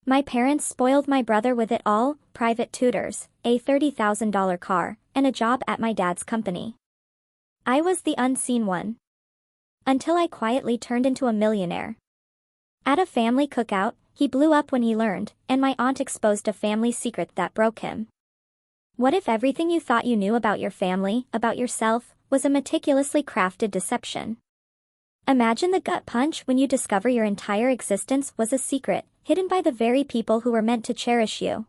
My parents spoiled my brother with it all: private tutors, a $30,000 car, and a job at my dad's company. I was the unseen one. Until I quietly turned into a millionaire. At a family cookout, he blew up when he learned, and my aunt exposed a family secret that broke him. What if everything you thought you knew about your family, about yourself, was a meticulously crafted deception? Imagine the gut punch when you discover your entire existence was a secret, hidden by the very people who were meant to cherish you.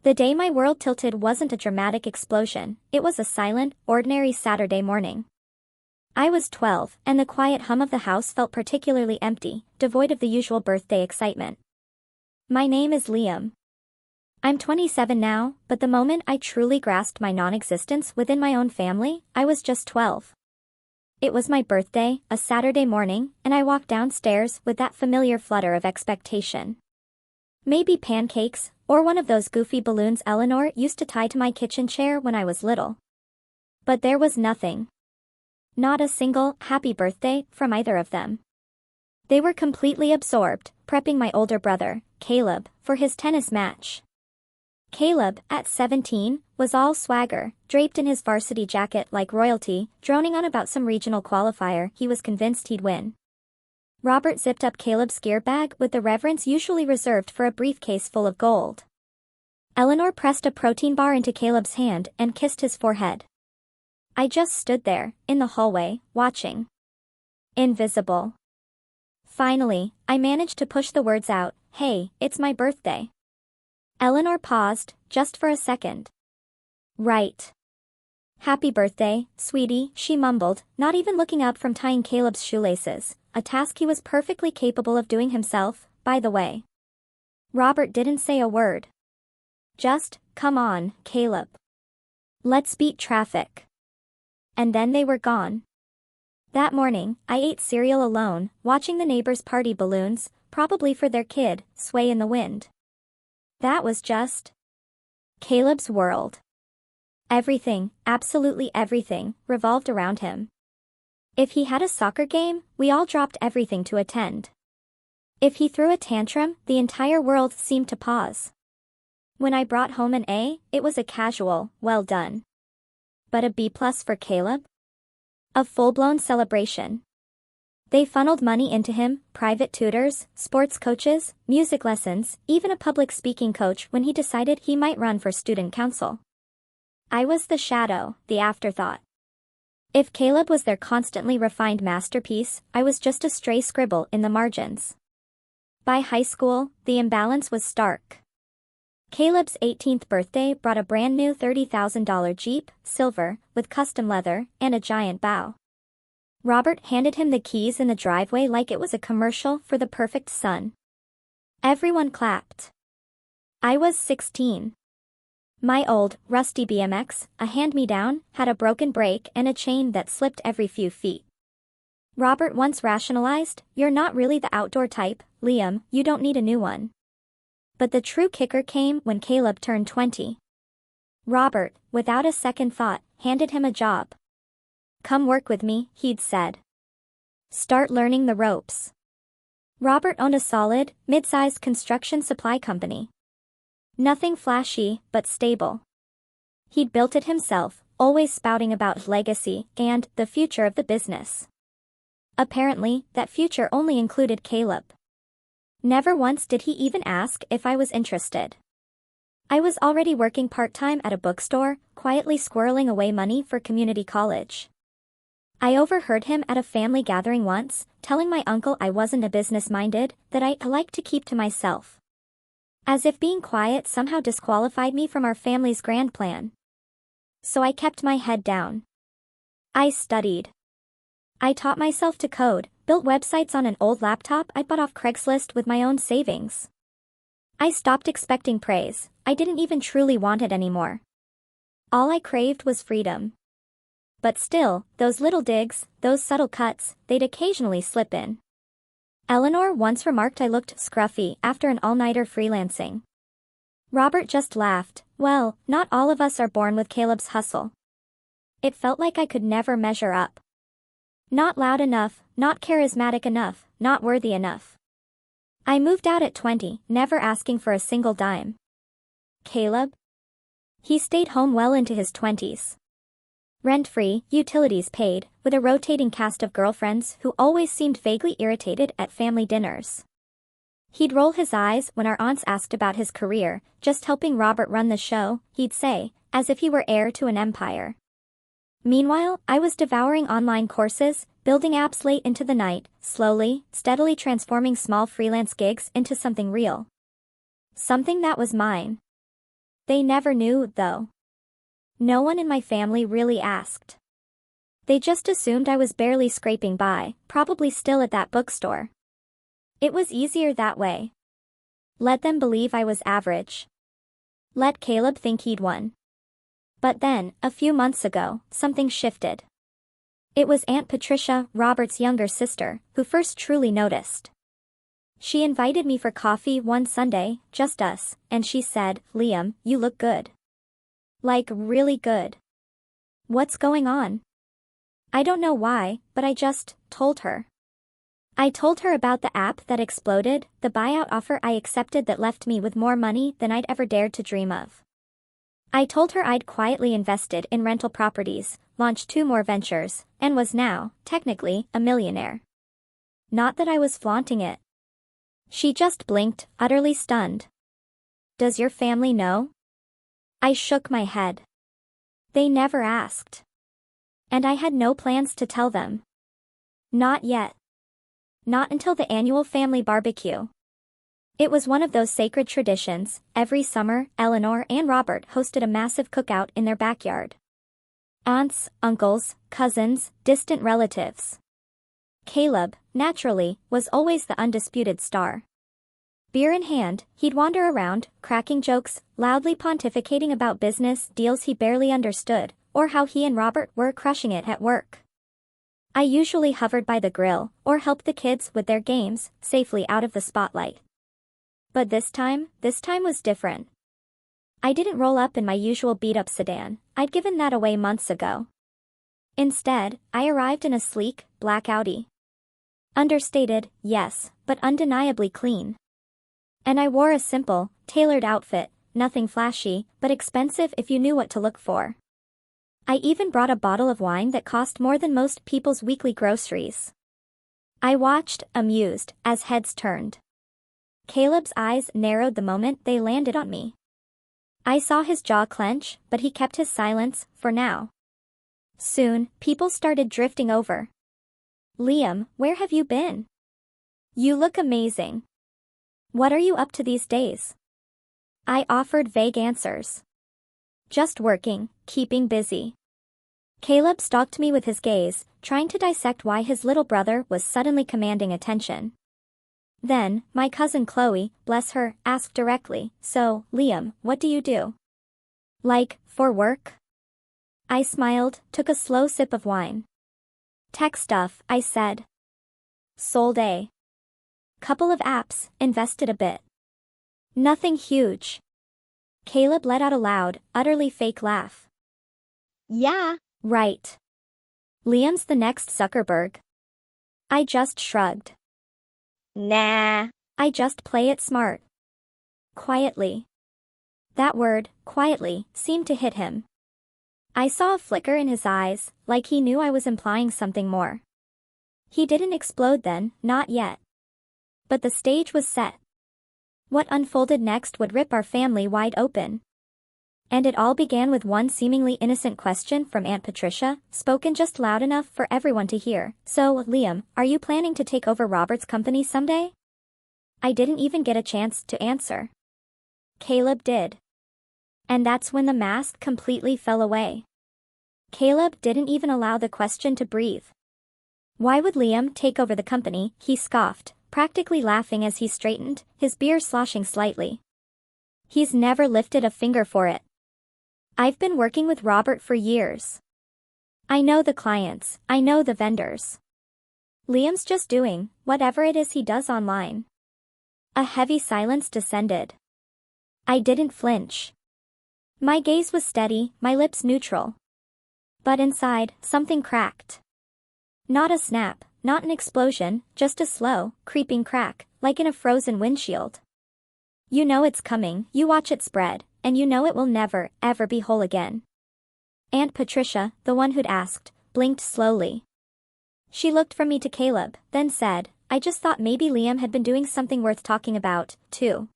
The day my world tilted wasn't a dramatic explosion, it was a silent, ordinary Saturday morning. I was 12, and the quiet hum of the house felt particularly empty, devoid of the usual birthday excitement. My name is Liam. I'm 27 now, but the moment I truly grasped my non-existence within my own family, I was just 12. It was my birthday, a Saturday morning, and I walked downstairs with that familiar flutter of expectation. Maybe pancakes, or one of those goofy balloons Eleanor used to tie to my kitchen chair when I was little. But there was nothing. Not a single happy birthday from either of them. They were completely absorbed, prepping my older brother, Caleb, for his tennis match. Caleb, at 17, was all swagger, draped in his varsity jacket like royalty, droning on about some regional qualifier he was convinced he'd win. Robert zipped up Caleb's gear bag with the reverence usually reserved for a briefcase full of gold. Eleanor pressed a protein bar into Caleb's hand and kissed his forehead. I just stood there, in the hallway, watching. Invisible. Finally, I managed to push the words out, "Hey, it's my birthday." Eleanor paused, just for a second. "Right. Happy birthday, sweetie," she mumbled, not even looking up from tying Caleb's shoelaces, a task he was perfectly capable of doing himself, by the way. Robert didn't say a word. Just, "Come on, Caleb. Let's beat traffic." And then they were gone. That morning, I ate cereal alone, watching the neighbors' party balloons, probably for their kid, sway in the wind. That was just Caleb's world. Everything, absolutely everything, revolved around him. If he had a soccer game, we all dropped everything to attend. If he threw a tantrum, the entire world seemed to pause. When I brought home an A, it was a casual, "well done." But a B+ for Caleb? A full-blown celebration. They funneled money into him, private tutors, sports coaches, music lessons, even a public speaking coach when he decided he might run for student council. I was the shadow, the afterthought. If Caleb was their constantly refined masterpiece, I was just a stray scribble in the margins. By high school, the imbalance was stark. Caleb's 18th birthday brought a brand new $30,000 Jeep, silver, with custom leather, and a giant bow. Robert handed him the keys in the driveway like it was a commercial for the perfect son. Everyone clapped. I was 16. My old, rusty BMX, a hand-me-down, had a broken brake and a chain that slipped every few feet. Robert once rationalized, "You're not really the outdoor type, Liam, you don't need a new one." But the true kicker came when Caleb turned 20. Robert, without a second thought, handed him a job. "Come work with me," he'd said. "Start learning the ropes." Robert owned a solid, mid-sized construction supply company. Nothing flashy, but stable. He'd built it himself, always spouting about legacy and the future of the business. Apparently, that future only included Caleb. Never once did he even ask if I was interested. I was already working part-time at a bookstore, quietly squirreling away money for community college. I overheard him at a family gathering once, telling my uncle I wasn't a business-minded, that I liked to keep to myself. As if being quiet somehow disqualified me from our family's grand plan. So I kept my head down. I studied. I taught myself to code, built websites on an old laptop I bought off Craigslist with my own savings. I stopped expecting praise, I didn't even truly want it anymore. All I craved was freedom. But still, those little digs, those subtle cuts, they'd occasionally slip in. Eleanor once remarked I looked scruffy after an all-nighter freelancing. Robert just laughed, "Well, not all of us are born with Caleb's hustle." It felt like I could never measure up. Not loud enough, not charismatic enough, not worthy enough. I moved out at 20, never asking for a single dime. Caleb? He stayed home well into his 20s. Rent-free, utilities paid, with a rotating cast of girlfriends who always seemed vaguely irritated at family dinners. He'd roll his eyes when our aunts asked about his career, just helping Robert run the show, he'd say, as if he were heir to an empire. Meanwhile, I was devouring online courses, building apps late into the night, slowly, steadily transforming small freelance gigs into something real. Something that was mine. They never knew, though. No one in my family really asked. They just assumed I was barely scraping by, probably still at that bookstore. It was easier that way. Let them believe I was average. Let Caleb think he'd won. But then, a few months ago, something shifted. It was Aunt Patricia, Robert's younger sister, who first truly noticed. She invited me for coffee one Sunday, just us, and she said, "Liam, you look good. Like, really good. What's going on?" I don't know why, but I just told her. I told her about the app that exploded, the buyout offer I accepted that left me with more money than I'd ever dared to dream of. I told her I'd quietly invested in rental properties, launched 2 more ventures, and was now, technically, a millionaire. Not that I was flaunting it. She just blinked, utterly stunned. "Does your family know?" I shook my head. They never asked. And I had no plans to tell them. Not yet. Not until the annual family barbecue. It was one of those sacred traditions. Every summer, Eleanor and Robert hosted a massive cookout in their backyard. Aunts, uncles, cousins, distant relatives. Caleb, naturally, was always the undisputed star. Beer in hand, he'd wander around, cracking jokes, loudly pontificating about business deals he barely understood, or how he and Robert were crushing it at work. I usually hovered by the grill, or helped the kids with their games, safely out of the spotlight. But this time was different. I didn't roll up in my usual beat-up sedan, I'd given that away months ago. Instead, I arrived in a sleek, black Audi. Understated, yes, but undeniably clean. And I wore a simple, tailored outfit, nothing flashy, but expensive if you knew what to look for. I even brought a bottle of wine that cost more than most people's weekly groceries. I watched, amused, as heads turned. Caleb's eyes narrowed the moment they landed on me. I saw his jaw clench, but he kept his silence, for now. Soon, people started drifting over. "Liam, where have you been? You look amazing. What are you up to these days?" I offered vague answers. "Just working, keeping busy." Caleb stalked me with his gaze, trying to dissect why his little brother was suddenly commanding attention. Then, my cousin Chloe, bless her, asked directly, "So, Liam, what do you do? Like, for work?" I smiled, took a slow sip of wine. "Tech stuff," I said. "Sold a couple of apps, invested a bit. Nothing huge." Caleb let out a loud, utterly fake laugh. "Yeah, right. Liam's the next Zuckerberg." I just shrugged. "Nah, I just play it smart." Quietly. That word, quietly, seemed to hit him. I saw a flicker in his eyes, like he knew I was implying something more. He didn't explode then, not yet. But the stage was set. What unfolded next would rip our family wide open. And it all began with one seemingly innocent question from Aunt Patricia, spoken just loud enough for everyone to hear. "So, Liam, are you planning to take over Robert's company someday?" I didn't even get a chance to answer. Caleb did. And that's when the mask completely fell away. Caleb didn't even allow the question to breathe. "Why would Liam take over the company?" he scoffed, practically laughing as he straightened, his beer sloshing slightly. "He's never lifted a finger for it. I've been working with Robert for years. I know the clients, I know the vendors. Liam's just doing whatever it is he does online." A heavy silence descended. I didn't flinch. My gaze was steady, my lips neutral. But inside, something cracked. Not a snap, not an explosion, just a slow, creeping crack, like in a frozen windshield. You know it's coming, you watch it spread, and you know it will never, ever be whole again. Aunt Patricia, the one who'd asked, blinked slowly. She looked from me to Caleb, then said, I just thought maybe Liam had been doing something worth talking about, too.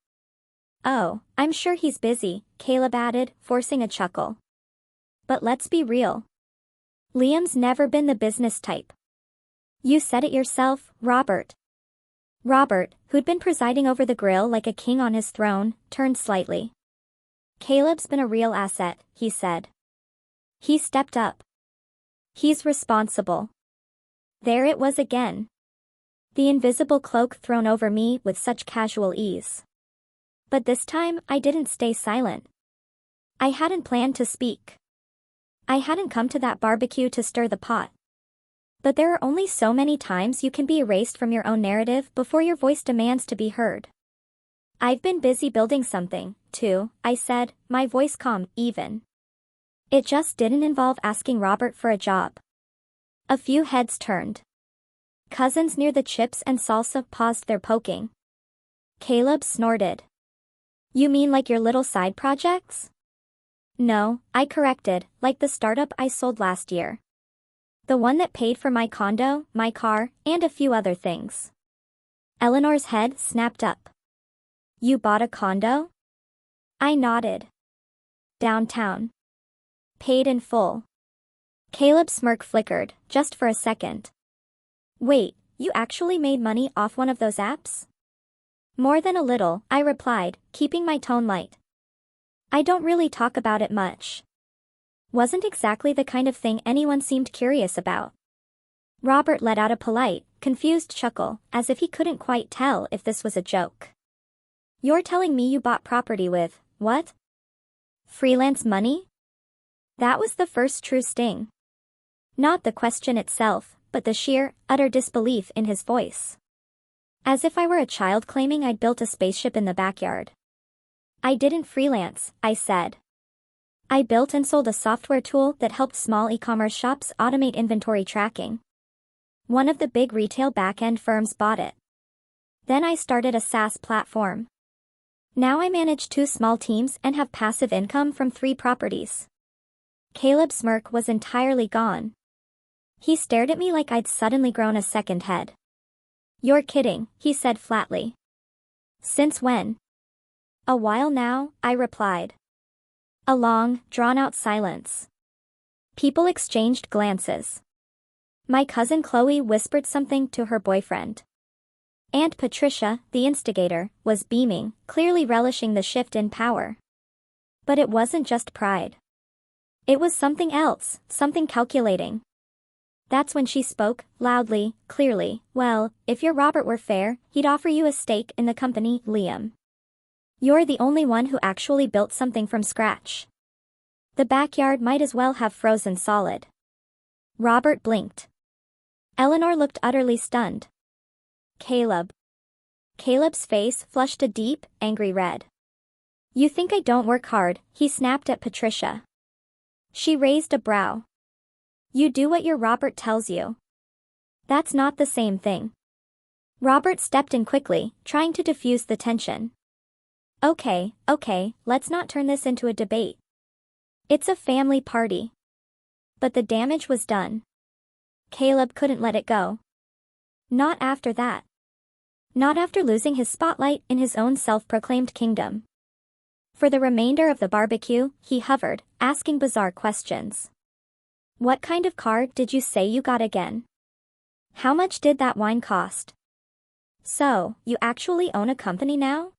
Oh, I'm sure he's busy, Caleb added, forcing a chuckle. But let's be real. Liam's never been the business type. You said it yourself, Robert. Robert, who'd been presiding over the grill like a king on his throne, turned slightly. Caleb's been a real asset, he said. He stepped up. He's responsible. There it was again. The invisible cloak thrown over me with such casual ease. But this time, I didn't stay silent. I hadn't planned to speak. I hadn't come to that barbecue to stir the pot. But there are only so many times you can be erased from your own narrative before your voice demands to be heard. I've been busy building something, too, I said, my voice calm, even. It just didn't involve asking Robert for a job. A few heads turned. Cousins near the chips and salsa paused their poking. Caleb snorted. You mean like your little side projects? No, I corrected, like the startup I sold last year. The one that paid for my condo, my car, and a few other things. Eleanor's head snapped up. You bought a condo? I nodded. Downtown. Paid in full. Caleb's smirk flickered, just for a second. Wait, you actually made money off one of those apps? More than a little, I replied, keeping my tone light. I don't really talk about it much. Wasn't exactly the kind of thing anyone seemed curious about. Robert let out a polite, confused chuckle, as if he couldn't quite tell if this was a joke. You're telling me you bought property with, what? Freelance money? That was the first true sting. Not the question itself, but the sheer, utter disbelief in his voice. As if I were a child claiming I'd built a spaceship in the backyard. I didn't freelance, I said. I built and sold a software tool that helped small e-commerce shops automate inventory tracking. One of the big retail back-end firms bought it. Then I started a SaaS platform. Now I manage 2 small teams and have passive income from 3 properties. Caleb's smirk was entirely gone. He stared at me like I'd suddenly grown a second head. You're kidding, he said flatly. Since when? A while now, I replied. A long, drawn-out silence. People exchanged glances. My cousin Chloe whispered something to her boyfriend. Aunt Patricia, the instigator, was beaming, clearly relishing the shift in power. But it wasn't just pride. It was something else, something calculating. That's when she spoke, loudly, clearly. Well, if your Robert were fair, he'd offer you a stake in the company, Liam. You're the only one who actually built something from scratch. The backyard might as well have frozen solid. Robert blinked. Eleanor looked utterly stunned. Caleb. Caleb's face flushed a deep, angry red. You think I don't work hard, he snapped at Patricia. She raised a brow. You do what your Robert tells you. That's not the same thing. Robert stepped in quickly, trying to diffuse the tension. Okay, let's not turn this into a debate. It's a family party. But the damage was done. Caleb couldn't let it go. Not after that. Not after losing his spotlight in his own self-proclaimed kingdom. For the remainder of the barbecue, he hovered, asking bizarre questions. What kind of car did you say you got again? How much did that wine cost? So, you actually own a company now?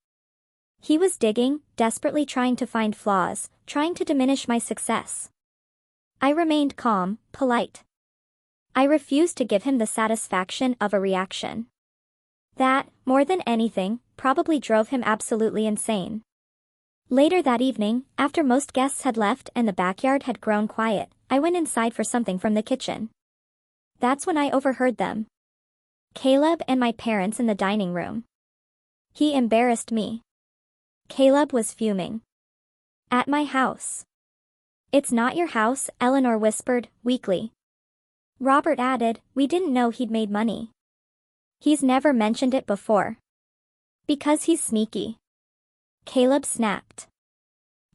He was digging, desperately trying to find flaws, trying to diminish my success. I remained calm, polite. I refused to give him the satisfaction of a reaction. That, more than anything, probably drove him absolutely insane. Later that evening, after most guests had left and the backyard had grown quiet, I went inside for something from the kitchen. That's when I overheard them. Caleb and my parents in the dining room. He embarrassed me. Caleb was fuming. At my house. It's not your house, Eleanor whispered, weakly. Robert added, we didn't know he'd made money. He's never mentioned it before. Because he's sneaky. Caleb snapped.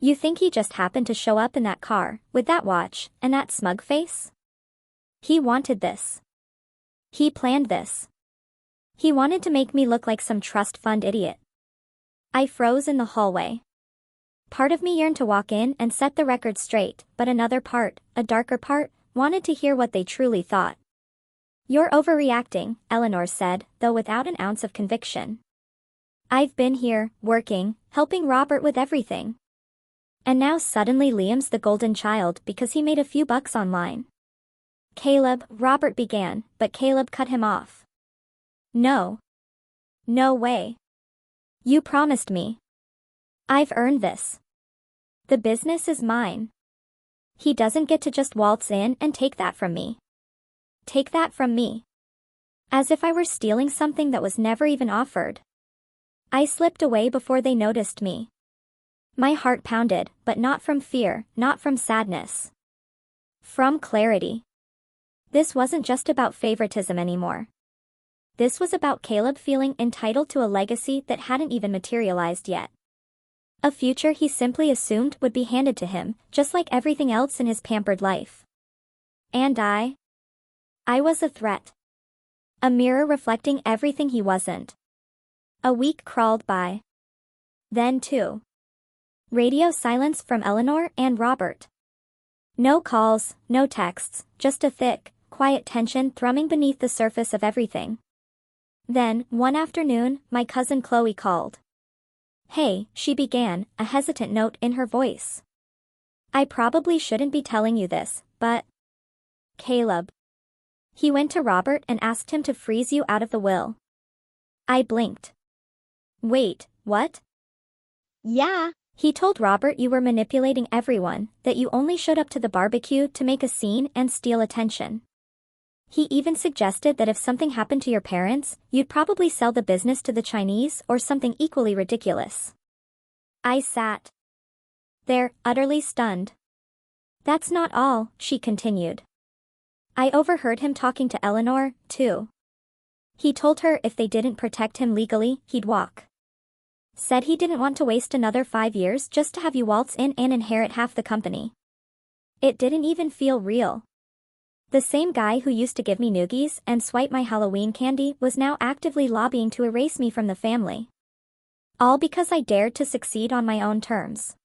You think he just happened to show up in that car, with that watch, and that smug face? He wanted this. He planned this. He wanted to make me look like some trust fund idiot. I froze in the hallway. Part of me yearned to walk in and set the record straight, but another part, a darker part, wanted to hear what they truly thought. You're overreacting, Eleanor said, though without an ounce of conviction. I've been here, working, helping Robert with everything. And now suddenly Liam's the golden child because he made a few bucks online. Caleb, Robert began, but Caleb cut him off. No. No way. You promised me. I've earned this. The business is mine. He doesn't get to just waltz in and take that from me. Take that from me. As if I were stealing something that was never even offered. I slipped away before they noticed me. My heart pounded, but not from fear, not from sadness. From clarity. This wasn't just about favoritism anymore. This was about Caleb feeling entitled to a legacy that hadn't even materialized yet. A future he simply assumed would be handed to him, just like everything else in his pampered life. And I was a threat. A mirror reflecting everything he wasn't. A week crawled by. Then too. Radio silence from Eleanor and Robert. No calls, no texts, just a thick, quiet tension thrumming beneath the surface of everything. Then, one afternoon, my cousin Chloe called. Hey, she began, a hesitant note in her voice. I probably shouldn't be telling you this, but... Caleb. He went to Robert and asked him to freeze you out of the will. I blinked. Wait, what? Yeah. He told Robert you were manipulating everyone, that you only showed up to the barbecue to make a scene and steal attention. He even suggested that if something happened to your parents, you'd probably sell the business to the Chinese or something equally ridiculous. I sat there, utterly stunned. That's not all, she continued. I overheard him talking to Eleanor, too. He told her if they didn't protect him legally, he'd walk. Said he didn't want to waste another 5 years just to have you waltz in and inherit half the company. It didn't even feel real. The same guy who used to give me noogies and swipe my Halloween candy was now actively lobbying to erase me from the family. All because I dared to succeed on my own terms.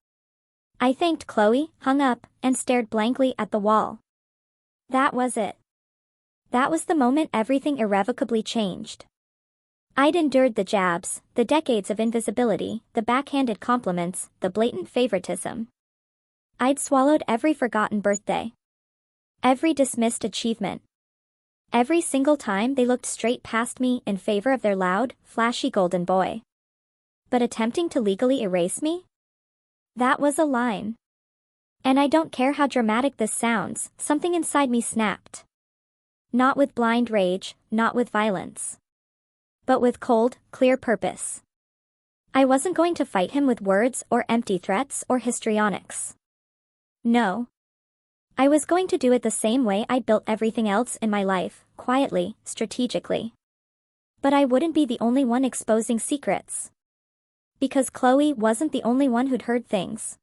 I thanked Chloe, hung up, and stared blankly at the wall. That was it. That was the moment everything irrevocably changed. I'd endured the jabs, the decades of invisibility, the backhanded compliments, the blatant favoritism. I'd swallowed every forgotten birthday. Every dismissed achievement. Every single time they looked straight past me in favor of their loud, flashy golden boy. But attempting to legally erase me? That was a line. And I don't care how dramatic this sounds, something inside me snapped. Not with blind rage, not with violence. But with cold, clear purpose. I wasn't going to fight him with words or empty threats or histrionics. No. I was going to do it the same way I built everything else in my life, quietly, strategically. But I wouldn't be the only one exposing secrets. Because Chloe wasn't the only one who'd heard things.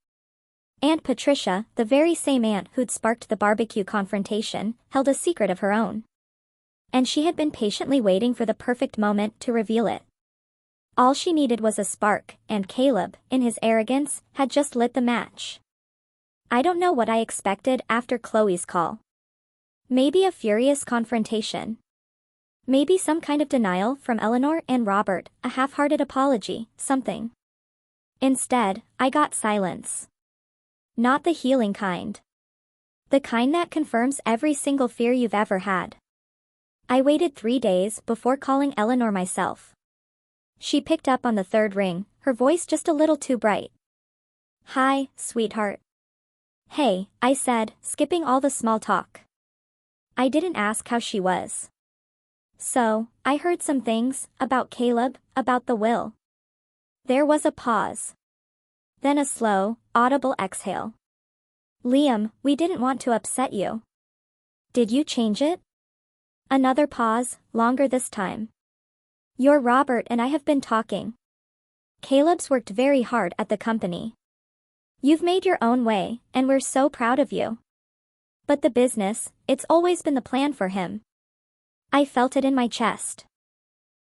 Aunt Patricia, the very same aunt who'd sparked the barbecue confrontation, held a secret of her own. And she had been patiently waiting for the perfect moment to reveal it. All she needed was a spark, and Caleb, in his arrogance, had just lit the match. I don't know what I expected after Chloe's call. Maybe a furious confrontation. Maybe some kind of denial from Eleanor and Robert, a half-hearted apology, something. Instead, I got silence. Not the healing kind. The kind that confirms every single fear you've ever had. I waited 3 days before calling Eleanor myself. She picked up on the third ring, her voice just a little too bright. Hi, sweetheart. Hey, I said, skipping all the small talk. I didn't ask how she was. So, I heard some things, about Caleb, about the will. There was a pause. Then a slow, audible exhale. Liam, we didn't want to upset you. Did you change it? Another pause, longer this time. You're Robert and I have been talking. Caleb's worked very hard at the company. You've made your own way, and we're so proud of you. But the business, it's always been the plan for him. I felt it in my chest.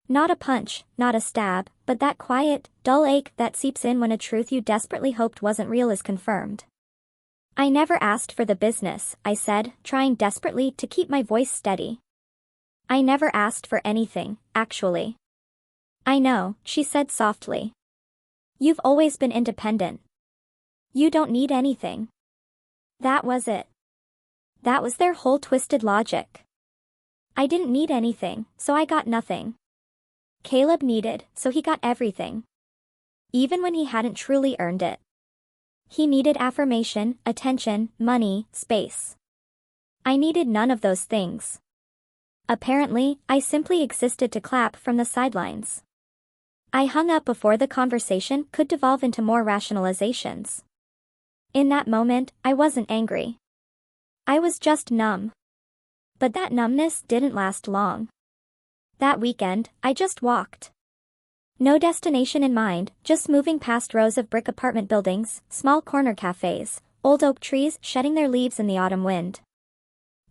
Not a punch, not a stab, but that quiet, dull ache that seeps in when a truth you desperately hoped wasn't real is confirmed. I never asked for the business, I said, trying desperately to keep my voice steady. I never asked for anything, actually. I know, she said softly. You've always been independent. You don't need anything. That was it. That was their whole twisted logic. I didn't need anything, so I got nothing. Caleb needed, so he got everything. Even when he hadn't truly earned it. He needed affirmation, attention, money, space. I needed none of those things. Apparently, I simply existed to clap from the sidelines. I hung up before the conversation could devolve into more rationalizations. In that moment, I wasn't angry. I was just numb. But that numbness didn't last long. That weekend, I just walked. No destination in mind, just moving past rows of brick apartment buildings, small corner cafes, old oak trees shedding their leaves in the autumn wind.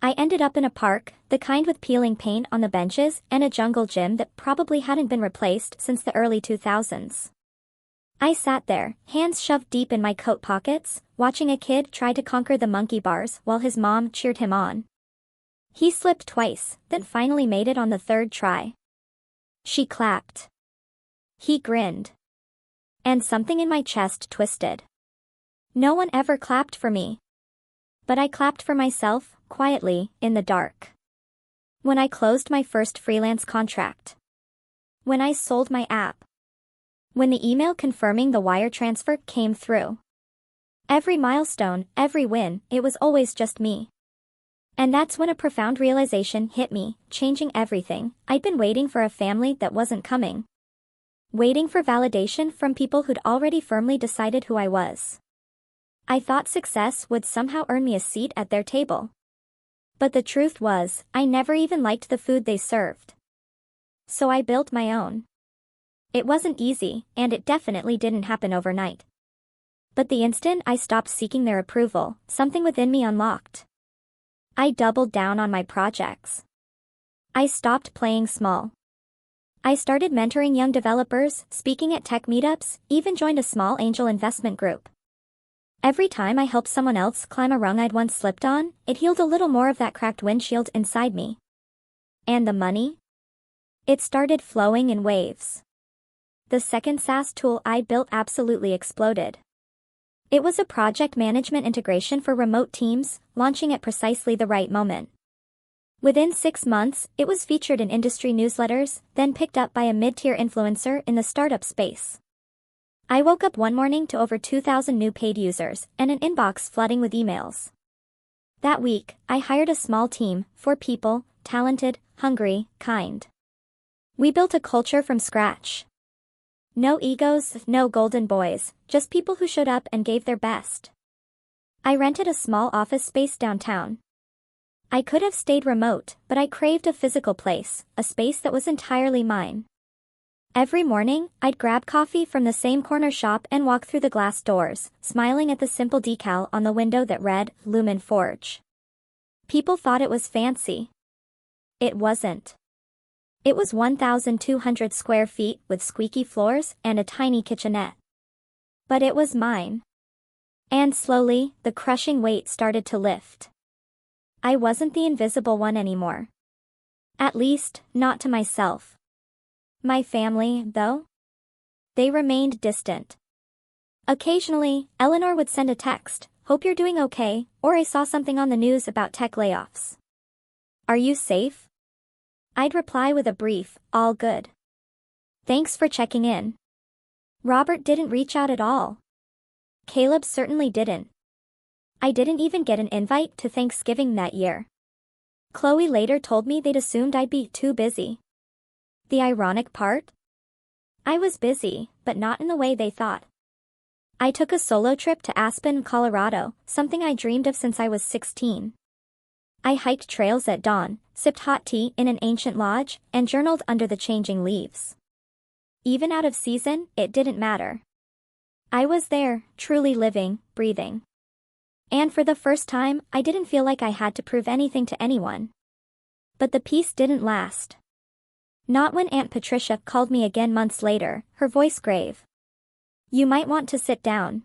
I ended up in a park, the kind with peeling paint on the benches and a jungle gym that probably hadn't been replaced since the early 2000s. I sat there, hands shoved deep in my coat pockets, watching a kid try to conquer the monkey bars while his mom cheered him on. He slipped twice, then finally made it on the third try. She clapped. He grinned. And something in my chest twisted. No one ever clapped for me. But I clapped for myself, quietly, in the dark. When I closed my first freelance contract. When I sold my app. When the email confirming the wire transfer came through. Every milestone, every win, it was always just me. And that's when a profound realization hit me, changing everything. I'd been waiting for a family that wasn't coming. Waiting for validation from people who'd already firmly decided who I was. I thought success would somehow earn me a seat at their table. But the truth was, I never even liked the food they served. So I built my own. It wasn't easy, and it definitely didn't happen overnight. But the instant I stopped seeking their approval, something within me unlocked. I doubled down on my projects. I stopped playing small. I started mentoring young developers, speaking at tech meetups, even joined a small angel investment group. Every time I helped someone else climb a rung I'd once slipped on, it healed a little more of that cracked windshield inside me. And the money? It started flowing in waves. The second SaaS tool I built absolutely exploded. It was a project management integration for remote teams, launching at precisely the right moment. Within 6 months, it was featured in industry newsletters, then picked up by a mid-tier influencer in the startup space. I woke up one morning to over 2,000 new paid users and an inbox flooding with emails. That week, I hired a small team, 4 people, talented, hungry, kind. We built a culture from scratch. No egos, no golden boys, just people who showed up and gave their best. I rented a small office space downtown. I could have stayed remote, but I craved a physical place, a space that was entirely mine. Every morning, I'd grab coffee from the same corner shop and walk through the glass doors, smiling at the simple decal on the window that read, Lumen Forge. People thought it was fancy. It wasn't. It was 1,200 square feet with squeaky floors and a tiny kitchenette. But it was mine. And slowly, the crushing weight started to lift. I wasn't the invisible one anymore. At least, not to myself. My family, though? They remained distant. Occasionally, Eleanor would send a text, "Hope you're doing okay," or "I saw something on the news about tech layoffs. Are you safe?" I'd reply with a brief, "All good. Thanks for checking in." Robert didn't reach out at all. Caleb certainly didn't. I didn't even get an invite to Thanksgiving that year. Chloe later told me they'd assumed I'd be too busy. The ironic part? I was busy, but not in the way they thought. I took a solo trip to Aspen, Colorado, something I dreamed of since I was 16. I hiked trails at dawn, sipped hot tea in an ancient lodge, and journaled under the changing leaves. Even out of season, it didn't matter. I was there, truly living, breathing. And for the first time, I didn't feel like I had to prove anything to anyone. But the peace didn't last. Not when Aunt Patricia called me again months later, her voice grave. You might want to sit down.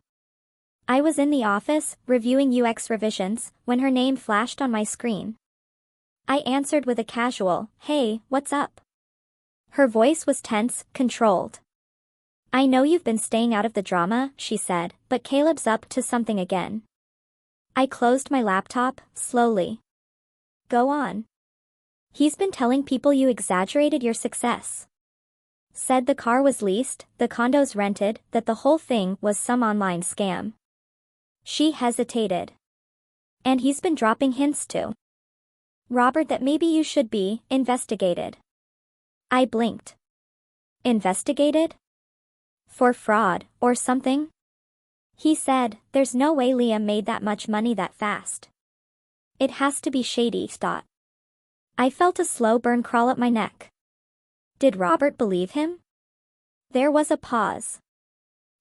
I was in the office, reviewing UX revisions, when her name flashed on my screen. I answered with a casual, "Hey, what's up?" Her voice was tense, controlled. "I know you've been staying out of the drama," she said, "but Caleb's up to something again." I closed my laptop, slowly. "Go on." "He's been telling people you exaggerated your success. Said the car was leased, the condos rented, that the whole thing was some online scam." She hesitated. "And he's been dropping hints too, Robert, that maybe you should be investigated." I blinked. Investigated? For fraud, or something? He said, "There's no way Liam made that much money that fast. It has to be shady," thought. I felt a slow burn crawl up my neck. Did Robert believe him? There was a pause.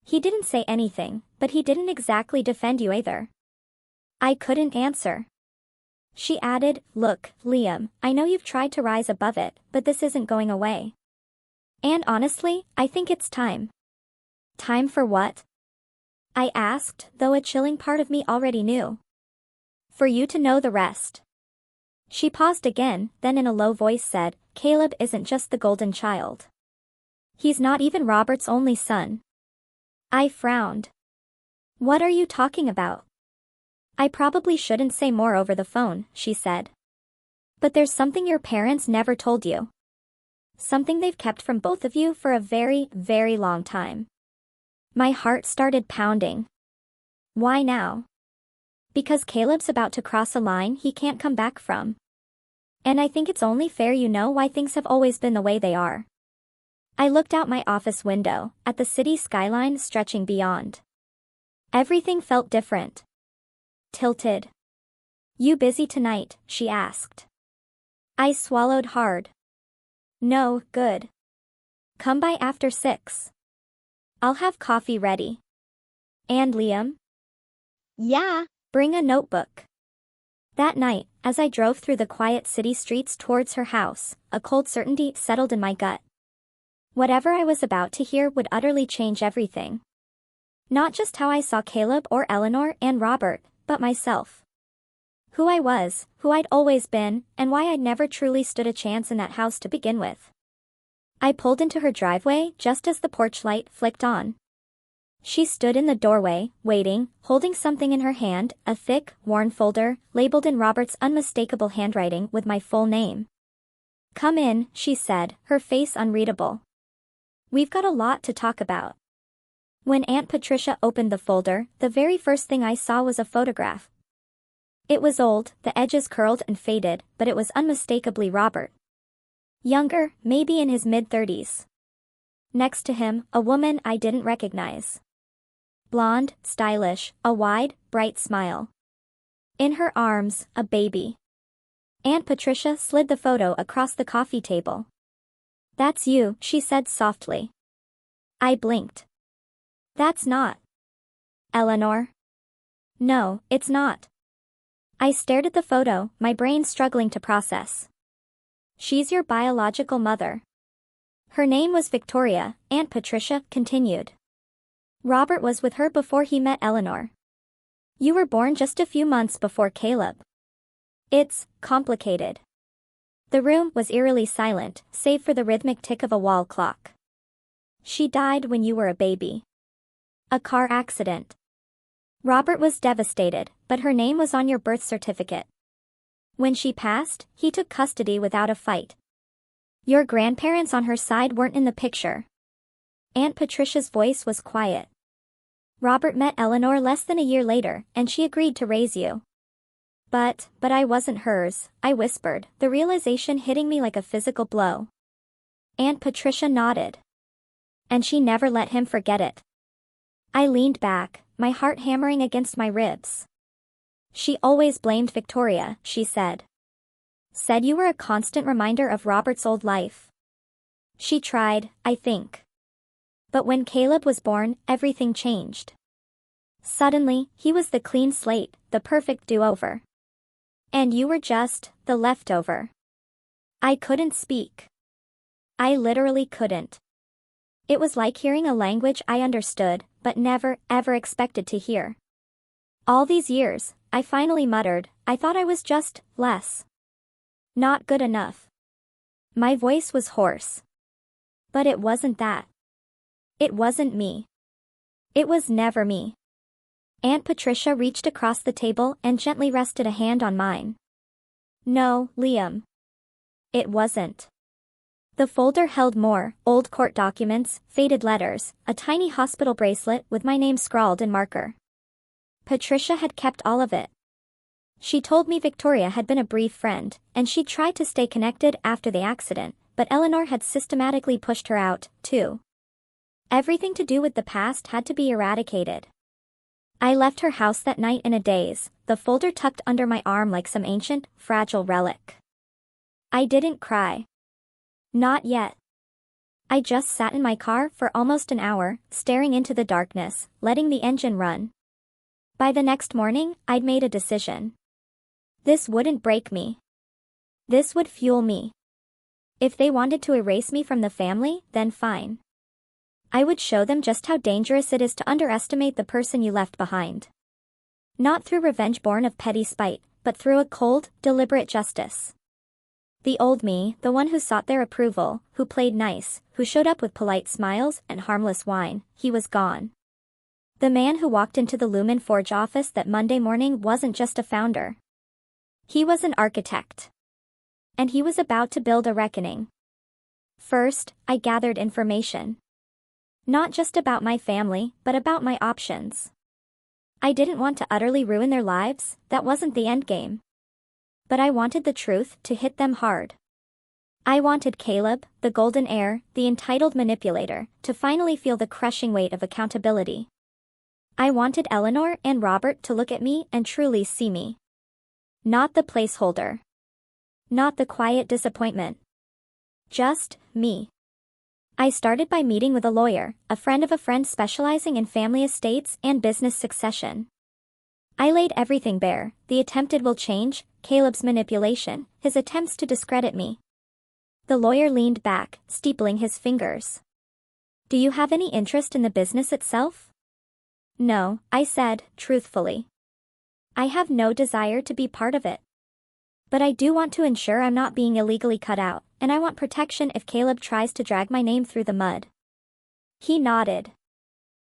He didn't say anything, but he didn't exactly defend you either. I couldn't answer. She added, "Look, Liam, I know you've tried to rise above it, but this isn't going away. And honestly, I think it's time." Time for what? I asked, though a chilling part of me already knew. For you to know the rest. She paused again, then in a low voice said, "Caleb isn't just the golden child. He's not even Robert's only son." I frowned. "What are you talking about?" "I probably shouldn't say more over the phone," she said. "But there's something your parents never told you. Something they've kept from both of you for a very, very long time." My heart started pounding. Why now? Because Caleb's about to cross a line he can't come back from. And I think it's only fair you know why things have always been the way they are. I looked out my office window, at the city skyline stretching beyond. Everything felt different. Tilted. "You busy tonight?" she asked. I swallowed hard. "No, good. Come by after 6. I'll have coffee ready." "And Liam?" "Yeah." "Bring a notebook." That night, as I drove through the quiet city streets towards her house, a cold certainty settled in my gut. Whatever I was about to hear would utterly change everything. Not just how I saw Caleb or Eleanor and Robert, but myself. Who I was, who I'd always been, and why I'd never truly stood a chance in that house to begin with. I pulled into her driveway just as the porch light flicked on. She stood in the doorway, waiting, holding something in her hand, a thick, worn folder, labeled in Robert's unmistakable handwriting with my full name. "Come in," she said, her face unreadable. "We've got a lot to talk about." When Aunt Patricia opened the folder, the very first thing I saw was a photograph. It was old, the edges curled and faded, but it was unmistakably Robert. Younger, maybe in his mid-30s. Next to him, a woman I didn't recognize. Blonde, stylish, a wide, bright smile. In her arms, a baby. Aunt Patricia slid the photo across the coffee table. "That's you," she said softly. I blinked. "That's not Eleanor." "No, it's not." I stared at the photo, my brain struggling to process. "She's your biological mother." Her name was Victoria, Aunt Patricia continued. "Robert was with her before he met Eleanor. You were born just a few months before Caleb. It's complicated." The room was eerily silent, save for the rhythmic tick of a wall clock. "She died when you were a baby. A car accident. Robert was devastated, but her name was on your birth certificate. When she passed, he took custody without a fight. Your grandparents on her side weren't in the picture." Aunt Patricia's voice was quiet. "Robert met Eleanor less than a year later, and she agreed to raise you." But I wasn't hers," I whispered, the realization hitting me like a physical blow. Aunt Patricia nodded. "And she never let him forget it." I leaned back, my heart hammering against my ribs. She always blamed Victoria, she said. Said you were a constant reminder of Robert's old life. She tried, I think. But when Caleb was born, everything changed. Suddenly, he was the clean slate, the perfect do-over. And you were just the leftover. I couldn't speak. I literally couldn't. It was like hearing a language I understood, but never, ever expected to hear. All these years, I finally muttered, I thought I was just less. Not good enough. My voice was hoarse. But it wasn't that. It wasn't me. It was never me. Aunt Patricia reached across the table and gently rested a hand on mine. No, Liam. It wasn't. The folder held more old court documents, faded letters, a tiny hospital bracelet with my name scrawled in marker. Patricia had kept all of it. She told me Victoria had been a brief friend, and she'd tried to stay connected after the accident, but Eleanor had systematically pushed her out, too. Everything to do with the past had to be eradicated. I left her house that night in a daze, the folder tucked under my arm like some ancient, fragile relic. I didn't cry. Not yet. I just sat in my car for almost an hour, staring into the darkness, letting the engine run. By the next morning, I'd made a decision. This wouldn't break me. This would fuel me. If they wanted to erase me from the family, then fine. I would show them just how dangerous it is to underestimate the person you left behind. Not through revenge born of petty spite, but through a cold, deliberate justice. The old me, the one who sought their approval, who played nice, who showed up with polite smiles and harmless wine, he was gone. The man who walked into the Lumen Forge office that Monday morning wasn't just a founder. He was an architect. And he was about to build a reckoning. First, I gathered information. Not just about my family, but about my options. I didn't want to utterly ruin their lives, that wasn't the endgame. But I wanted the truth to hit them hard. I wanted Caleb, the golden heir, the entitled manipulator, to finally feel the crushing weight of accountability. I wanted Eleanor and Robert to look at me and truly see me. Not the placeholder. Not the quiet disappointment. Just me. I started by meeting with a lawyer, a friend of a friend specializing in family estates and business succession. I laid everything bare, the attempted will change, Caleb's manipulation, his attempts to discredit me. The lawyer leaned back, steepling his fingers. Do you have any interest in the business itself? No, I said, truthfully. I have no desire to be part of it. But I do want to ensure I'm not being illegally cut out, and I want protection if Caleb tries to drag my name through the mud. He nodded.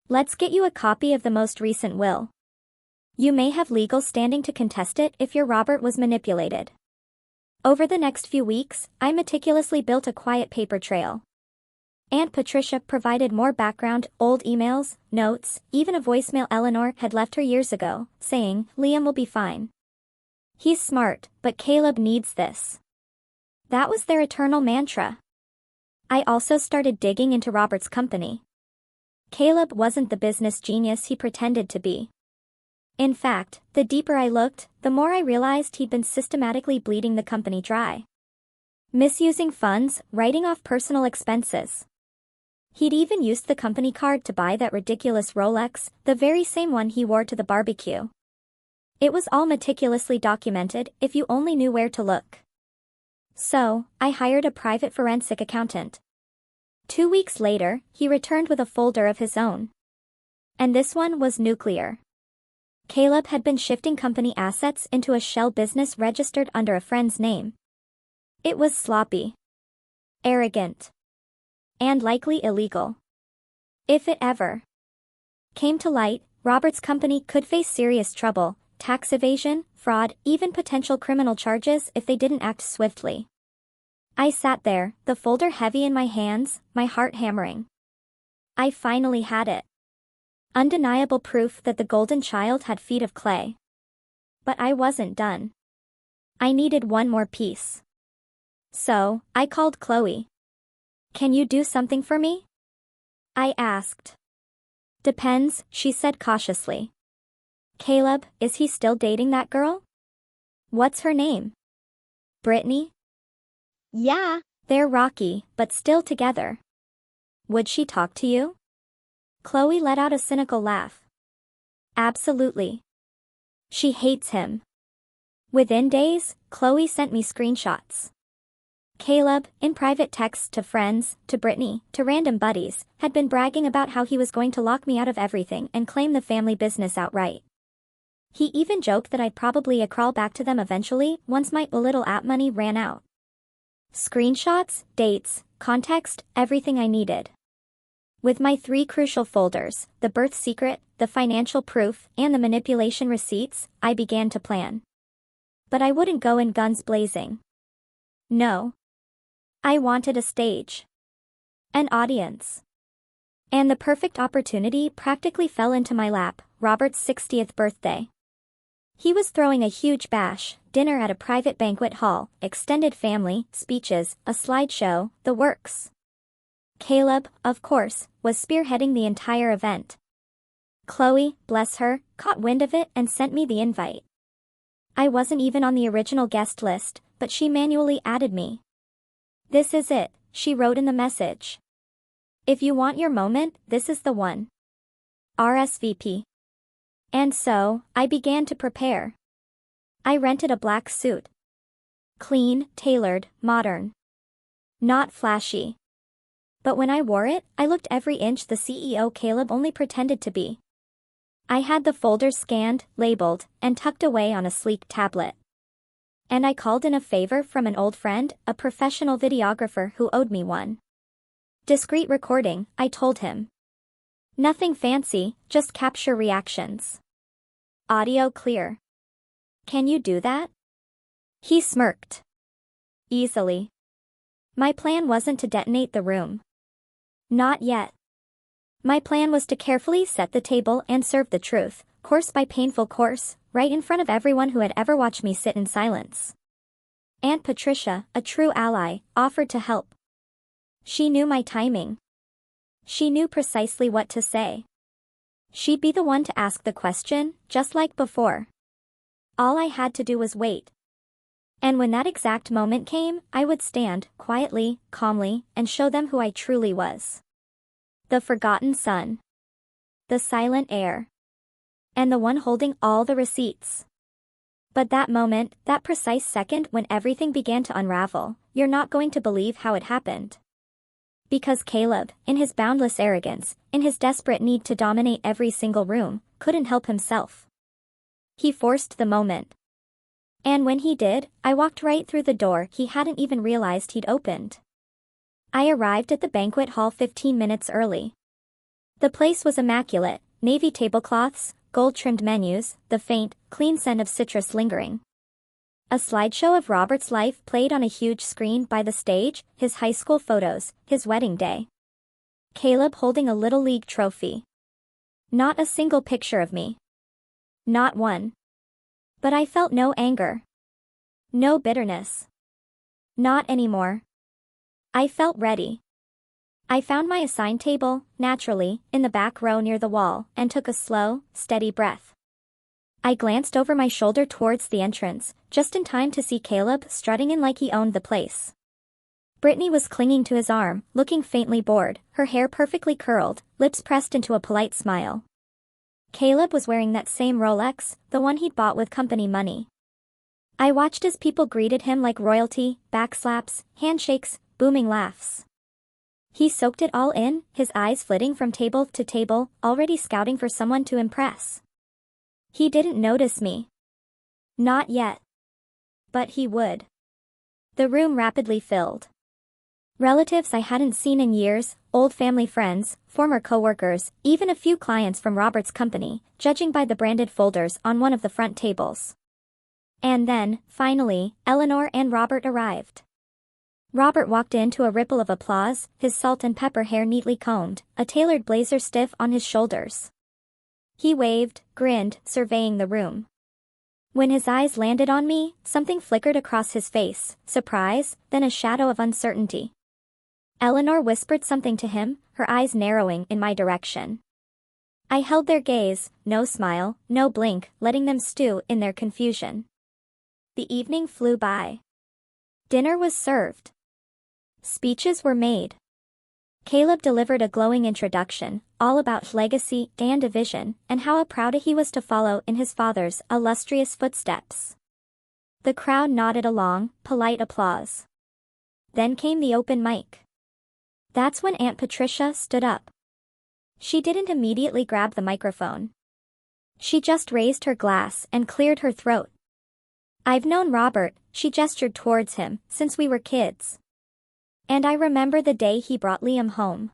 Let's get you a copy of the most recent will. You may have legal standing to contest it if your Robert was manipulated. Over the next few weeks, I meticulously built a quiet paper trail. Aunt Patricia provided more background, old emails, notes, even a voicemail Eleanor had left her years ago, saying, Liam will be fine. He's smart, but Caleb needs this. That was their eternal mantra. I also started digging into Robert's company. Caleb wasn't the business genius he pretended to be. In fact, the deeper I looked, the more I realized he'd been systematically bleeding the company dry. Misusing funds, writing off personal expenses. He'd even used the company card to buy that ridiculous Rolex, the very same one he wore to the barbecue. It was all meticulously documented if you only knew where to look. So, I hired a private forensic accountant. 2 weeks later, he returned with a folder of his own. And this one was nuclear. Caleb had been shifting company assets into a shell business registered under a friend's name. It was sloppy. Arrogant. And likely illegal. If it ever came to light, Robert's company could face serious trouble, tax evasion, fraud, even potential criminal charges if they didn't act swiftly. I sat there, the folder heavy in my hands, my heart hammering. I finally had it. Undeniable proof that the golden child had feet of clay. But I wasn't done. I needed one more piece. So, I called Chloe. Can you do something for me? I asked. Depends, she said cautiously. Caleb, is he still dating that girl? What's her name? Brittany? Yeah. They're rocky, but still together. Would she talk to you? Chloe let out a cynical laugh. Absolutely. She hates him. Within days, Chloe sent me screenshots. Caleb, in private texts to friends, to Brittany, to random buddies, had been bragging about how he was going to lock me out of everything and claim the family business outright. He even joked that I'd probably crawl back to them eventually once my little app money ran out. Screenshots, dates, context, everything I needed. With my 3 crucial folders, the birth secret, the financial proof, and the manipulation receipts, I began to plan. But I wouldn't go in guns blazing. No. I wanted a stage. An audience. And the perfect opportunity practically fell into my lap, Robert's 60th birthday. He was throwing a huge bash, dinner at a private banquet hall, extended family, speeches, a slideshow, the works. Caleb, of course, was spearheading the entire event. Chloe, bless her, caught wind of it and sent me the invite. I wasn't even on the original guest list, but she manually added me. This is it, she wrote in the message. If you want your moment, this is the one. RSVP. And so, I began to prepare. I rented a black suit. Clean, tailored, modern. Not flashy. But when I wore it, I looked every inch the CEO Caleb only pretended to be. I had the folders scanned, labeled, and tucked away on a sleek tablet. And I called in a favor from an old friend, a professional videographer who owed me one. Discreet recording, I told him. Nothing fancy, just capture reactions. Audio clear. Can you do that? He smirked. Easily. My plan wasn't to detonate the room. Not yet. My plan was to carefully set the table and serve the truth, course by painful course, right in front of everyone who had ever watched me sit in silence. Aunt Patricia, a true ally, offered to help. She knew my timing. She knew precisely what to say. She'd be the one to ask the question, just like before. All I had to do was wait. And when that exact moment came, I would stand, quietly, calmly, and show them who I truly was. The forgotten son. The silent heir. And the one holding all the receipts. But that moment, that precise second when everything began to unravel, you're not going to believe how it happened. Because Caleb, in his boundless arrogance, in his desperate need to dominate every single room, couldn't help himself. He forced the moment. And when he did, I walked right through the door he hadn't even realized he'd opened. I arrived at the banquet hall 15 minutes early. The place was immaculate, navy tablecloths, gold-trimmed menus, the faint, clean scent of citrus lingering. A slideshow of Robert's life played on a huge screen by the stage, his high school photos, his wedding day. Caleb holding a Little League trophy. Not a single picture of me. Not one. But I felt no anger. No bitterness. Not anymore. I felt ready. I found my assigned table, naturally, in the back row near the wall, and took a slow, steady breath. I glanced over my shoulder towards the entrance, just in time to see Caleb strutting in like he owned the place. Brittany was clinging to his arm, looking faintly bored, her hair perfectly curled, lips pressed into a polite smile. Caleb was wearing that same Rolex, the one he'd bought with company money. I watched as people greeted him like royalty, backslaps, handshakes, booming laughs. He soaked it all in, his eyes flitting from table to table, already scouting for someone to impress. He didn't notice me. Not yet. But he would. The room rapidly filled. Relatives I hadn't seen in years, old family friends, former coworkers, even a few clients from Robert's company, judging by the branded folders on one of the front tables. And then, finally, Eleanor and Robert arrived. Robert walked in to a ripple of applause, his salt and pepper hair neatly combed, a tailored blazer stiff on his shoulders. He waved, grinned, surveying the room. When his eyes landed on me, something flickered across his face, surprise, then a shadow of uncertainty. Eleanor whispered something to him, her eyes narrowing in my direction. I held their gaze, no smile, no blink, letting them stew in their confusion. The evening flew by. Dinner was served. Speeches were made. Caleb delivered a glowing introduction, all about legacy and vision, and how proud he was to follow in his father's illustrious footsteps. The crowd nodded along, polite applause. Then came the open mic. That's when Aunt Patricia stood up. She didn't immediately grab the microphone. She just raised her glass and cleared her throat. I've known Robert, she gestured towards him, since we were kids. And I remember the day he brought Liam home.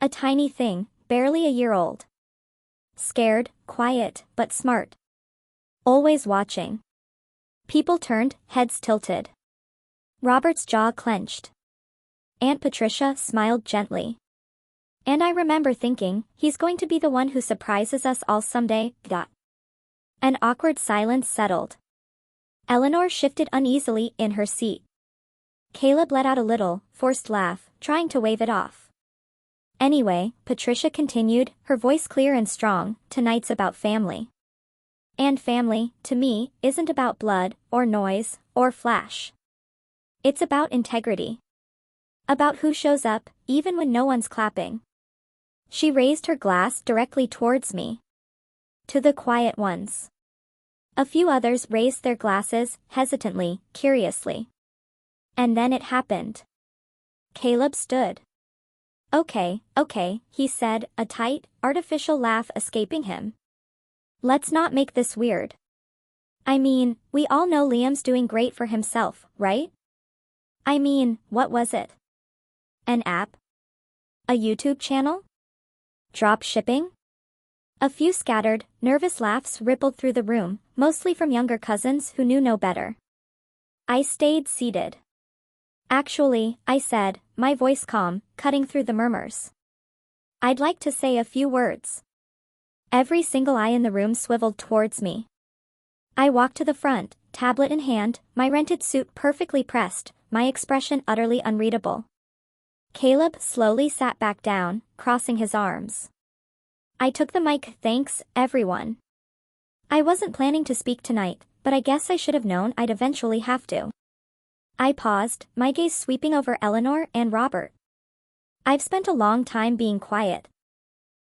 A tiny thing, barely a year old. Scared, quiet, but smart. Always watching. People turned, heads tilted. Robert's jaw clenched. Aunt Patricia smiled gently. And I remember thinking, he's going to be the one who surprises us all someday. An awkward silence settled. Eleanor shifted uneasily in her seat. Caleb let out a little, forced laugh, trying to wave it off. Anyway, Patricia continued, her voice clear and strong, tonight's about family. And family, to me, isn't about blood, or noise, or flash. It's about integrity. About who shows up, even when no one's clapping. She raised her glass directly towards me. To the quiet ones. A few others raised their glasses, hesitantly, curiously. And then it happened. Caleb stood. Okay, he said, a tight, artificial laugh escaping him. Let's not make this weird. I mean, we all know Liam's doing great for himself, right? I mean, what was it? An app? A YouTube channel? Drop shipping? A few scattered, nervous laughs rippled through the room, mostly from younger cousins who knew no better. I stayed seated. Actually, I said, my voice calm, cutting through the murmurs. I'd like to say a few words. Every single eye in the room swiveled towards me. I walked to the front, tablet in hand, my rented suit perfectly pressed, my expression utterly unreadable. Caleb slowly sat back down, crossing his arms. I took the mic. Thanks, everyone. I wasn't planning to speak tonight, but I guess I should have known I'd eventually have to. I paused, my gaze sweeping over Eleanor and Robert. I've spent a long time being quiet.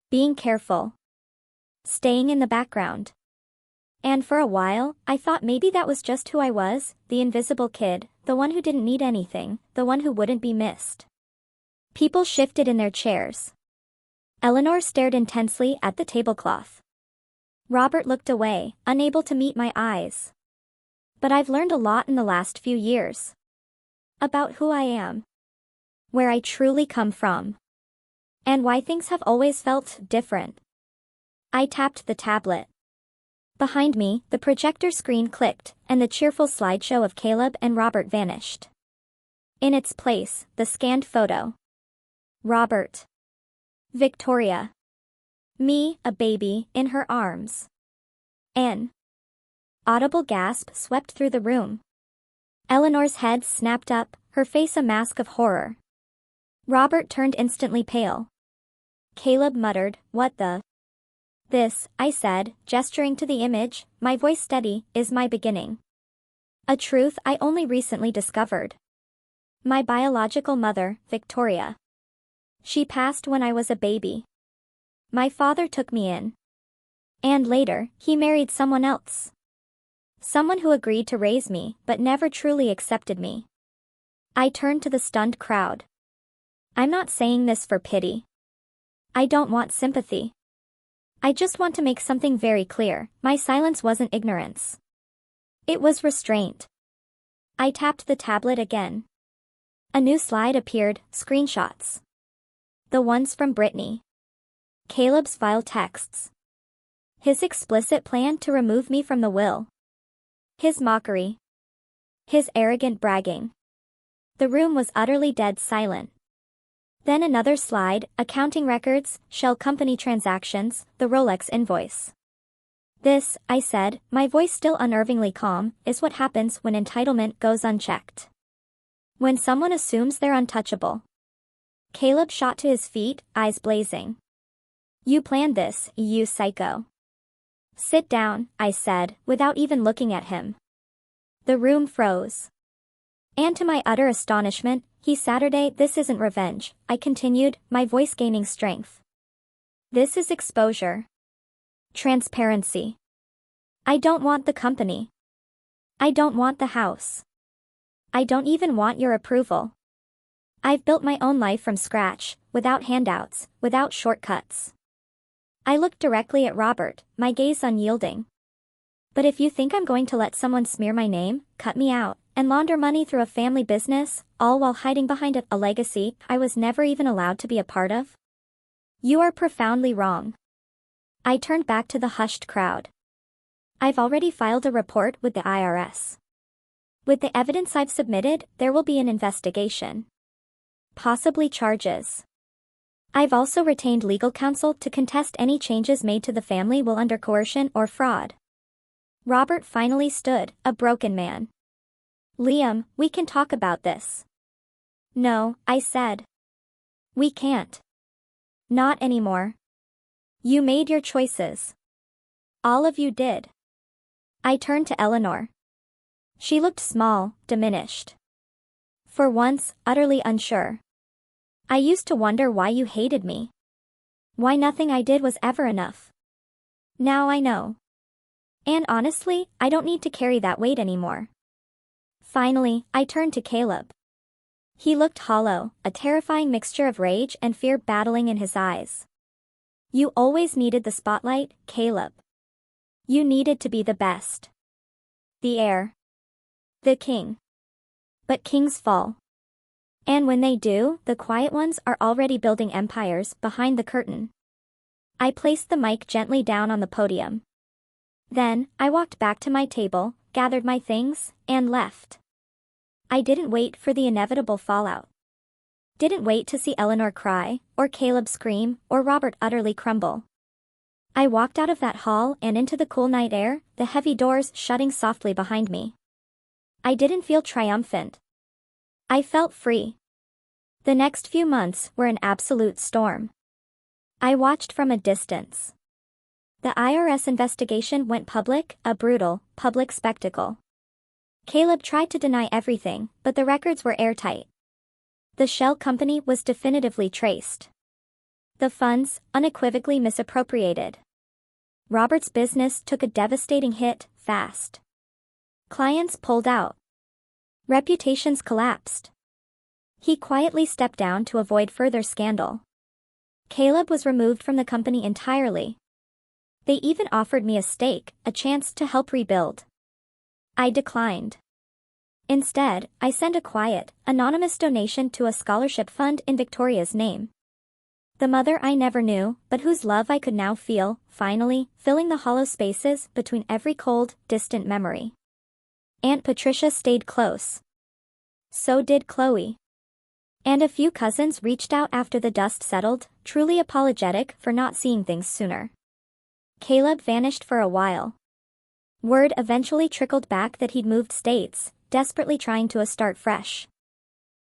Being careful. Staying in the background. And for a while, I thought maybe that was just who I was, the invisible kid, the one who didn't need anything, the one who wouldn't be missed. People shifted in their chairs. Eleanor stared intensely at the tablecloth. Robert looked away, unable to meet my eyes. But I've learned a lot in the last few years. About who I am. Where I truly come from. And why things have always felt different. I tapped the tablet. Behind me, the projector screen clicked, and the cheerful slideshow of Caleb and Robert vanished. In its place, the scanned photo. Robert. Victoria. Me, a baby, in her arms. An audible gasp swept through the room. Eleanor's head snapped up, her face a mask of horror. Robert turned instantly pale. Caleb muttered, "What the?" "This," I said, gesturing to the image, my voice steady, "is my beginning. A truth I only recently discovered. My biological mother, Victoria. She passed when I was a baby. My father took me in. And later, he married someone else. Someone who agreed to raise me, but never truly accepted me." I turned to the stunned crowd. I'm not saying this for pity. I don't want sympathy. I just want to make something very clear, my silence wasn't ignorance. It was restraint. I tapped the tablet again. A new slide appeared, screenshots. The ones from Brittany. Caleb's vile texts. His explicit plan to remove me from the will. His mockery. His arrogant bragging. The room was utterly dead silent. Then another slide, accounting records, shell company transactions, the Rolex invoice. This, I said, my voice still unnervingly calm, is what happens when entitlement goes unchecked. When someone assumes they're untouchable. Caleb shot to his feet, eyes blazing. You planned this, you psycho. Sit down, I said, without even looking at him. The room froze. And to my utter astonishment, Saturday, this isn't revenge, I continued, my voice gaining strength. This is exposure. Transparency. I don't want the company. I don't want the house. I don't even want your approval. I've built my own life from scratch, without handouts, without shortcuts. I looked directly at Robert, my gaze unyielding. But if you think I'm going to let someone smear my name, cut me out, and launder money through a family business, all while hiding behind a legacy I was never even allowed to be a part of, you are profoundly wrong. I turned back to the hushed crowd. I've already filed a report with the IRS. With the evidence I've submitted, there will be an investigation. Possibly charges. I've also retained legal counsel to contest any changes made to the family will under coercion or fraud. Robert finally stood, a broken man. Liam, we can talk about this. No, I said. We can't. Not anymore. You made your choices. All of you did. I turned to Eleanor. She looked small, diminished. For once, utterly unsure. I used to wonder why you hated me. Why nothing I did was ever enough. Now I know. And honestly, I don't need to carry that weight anymore. Finally, I turned to Caleb. He looked hollow, a terrifying mixture of rage and fear battling in his eyes. You always needed the spotlight, Caleb. You needed to be the best. The heir. The king. But kings fall. And when they do, the quiet ones are already building empires behind the curtain. I placed the mic gently down on the podium. Then, I walked back to my table, gathered my things, and left. I didn't wait for the inevitable fallout. Didn't wait to see Eleanor cry, or Caleb scream, or Robert utterly crumble. I walked out of that hall and into the cool night air, the heavy doors shutting softly behind me. I didn't feel triumphant. I felt free. The next few months were an absolute storm. I watched from a distance. The IRS investigation went public, a brutal, public spectacle. Caleb tried to deny everything, but the records were airtight. The shell company was definitively traced. The funds, unequivocally misappropriated. Robert's business took a devastating hit, fast. Clients pulled out. Reputations collapsed. He quietly stepped down to avoid further scandal. Caleb was removed from the company entirely. They even offered me a stake, a chance to help rebuild. I declined. Instead, I sent a quiet, anonymous donation to a scholarship fund in Victoria's name. The mother I never knew, but whose love I could now feel, finally, filling the hollow spaces between every cold, distant memory. Aunt Patricia stayed close. So did Chloe. And a few cousins reached out after the dust settled, truly apologetic for not seeing things sooner. Caleb vanished for a while. Word eventually trickled back that he'd moved states, desperately trying to start fresh.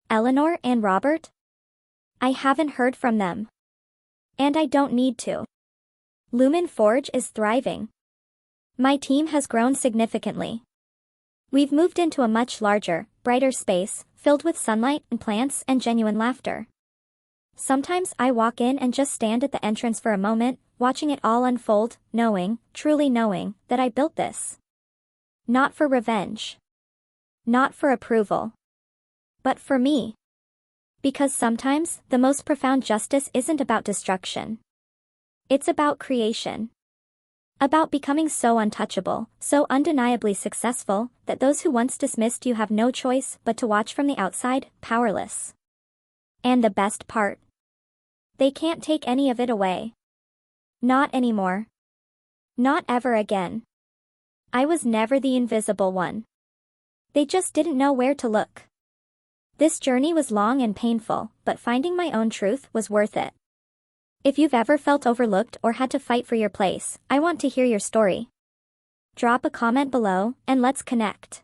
Eleanor and Robert? I haven't heard from them. And I don't need to. Lumen Forge is thriving. My team has grown significantly. We've moved into a much larger, brighter space, filled with sunlight and plants and genuine laughter. Sometimes I walk in and just stand at the entrance for a moment, watching it all unfold, knowing, truly knowing, that I built this. Not for revenge. Not for approval. But for me. Because sometimes, the most profound justice isn't about destruction. It's about creation. About becoming so untouchable, so undeniably successful, that those who once dismissed you have no choice but to watch from the outside, powerless. And the best part? They can't take any of it away. Not anymore. Not ever again. I was never the invisible one. They just didn't know where to look. This journey was long and painful, but finding my own truth was worth it. If you've ever felt overlooked or had to fight for your place, I want to hear your story. Drop a comment below, and let's connect.